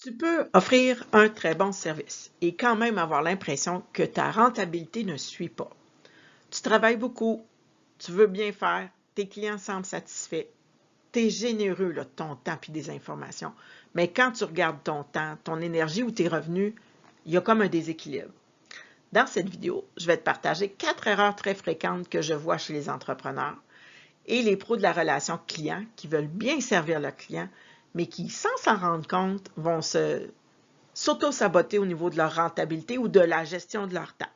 Tu peux offrir un très bon service et quand même avoir l'impression que ta rentabilité ne suit pas. Tu travailles beaucoup, tu veux bien faire, tes clients semblent satisfaits, tu es généreux là, de ton temps et des informations, mais quand tu regardes ton temps, ton énergie ou tes revenus, il y a comme un déséquilibre. Dans cette vidéo, je vais te partager 4 erreurs très fréquentes que je vois chez les entrepreneurs et les pros de la relation client qui veulent bien servir leurs clients, mais qui, sans s'en rendre compte, vont s'auto-saboter au niveau de leur rentabilité ou de la gestion de leur temps.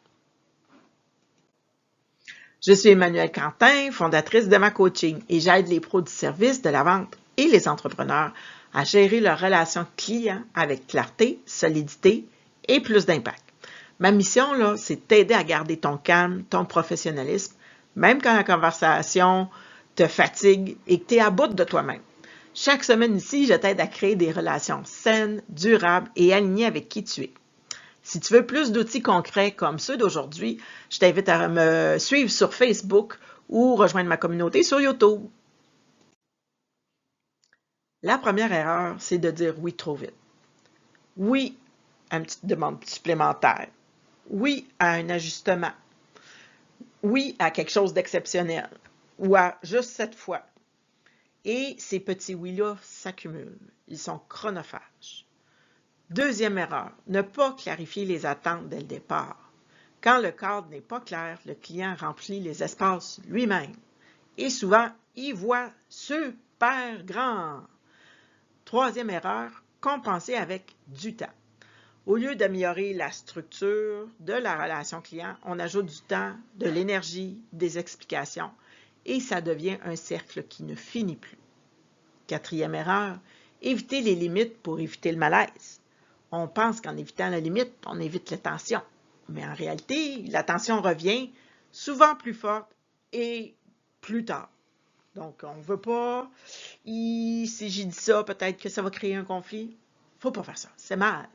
Je suis Emmanuelle Quentin, fondatrice de ma coaching et j'aide les pros du service, de la vente et les entrepreneurs à gérer leur relation client avec clarté, solidité et plus d'impact. Ma mission, là, c'est de t'aider à garder ton calme, ton professionnalisme, même quand la conversation te fatigue et que tu es à bout de toi-même. Chaque semaine ici, je t'aide à créer des relations saines, durables et alignées avec qui tu es. Si tu veux plus d'outils concrets comme ceux d'aujourd'hui, je t'invite à me suivre sur Facebook ou rejoindre ma communauté sur YouTube. La première erreur, c'est de dire oui trop vite. Oui à une petite demande supplémentaire. Oui à un ajustement. Oui à quelque chose d'exceptionnel. Ou à juste cette fois. Et ces petits oui-là s'accumulent. Ils sont chronophages. Deuxième erreur, ne pas clarifier les attentes dès le départ. Quand le cadre n'est pas clair, le client remplit les espaces lui-même. Et souvent, il voit super grand. Troisième erreur, compenser avec du temps. Au lieu d'améliorer la structure de la relation client, on ajoute du temps, de l'énergie, des explications et ça devient un cercle qui ne finit plus. Quatrième erreur, éviter les limites pour éviter le malaise. On pense qu'en évitant la limite, on évite la tension. Mais en réalité, la tension revient souvent plus forte et plus tard. Donc, on ne veut pas, si j'ai dit ça, peut-être que ça va créer un conflit. Faut pas faire ça, c'est mal.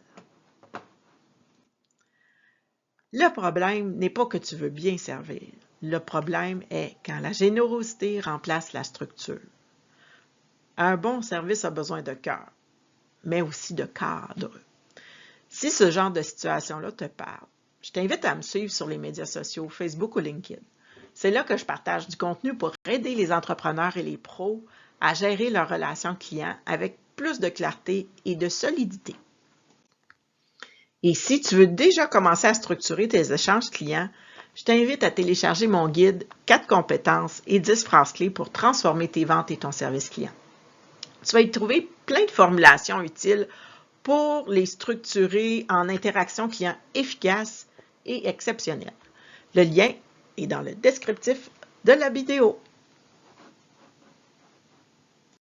Le problème n'est pas que tu veux bien servir. Le problème est quand la générosité remplace la structure. Un bon service a besoin de cœur, mais aussi de cadre. Si ce genre de situation-là te parle, je t'invite à me suivre sur les médias sociaux, Facebook ou LinkedIn. C'est là que je partage du contenu pour aider les entrepreneurs et les pros à gérer leurs relations clients avec plus de clarté et de solidité. Et si tu veux déjà commencer à structurer tes échanges clients, je t'invite à télécharger mon guide 4 compétences et 10 phrases clés pour transformer tes ventes et ton service client. Tu vas y trouver plein de formulations utiles pour les structurer en interaction client efficace et exceptionnelle. Le lien est dans le descriptif de la vidéo.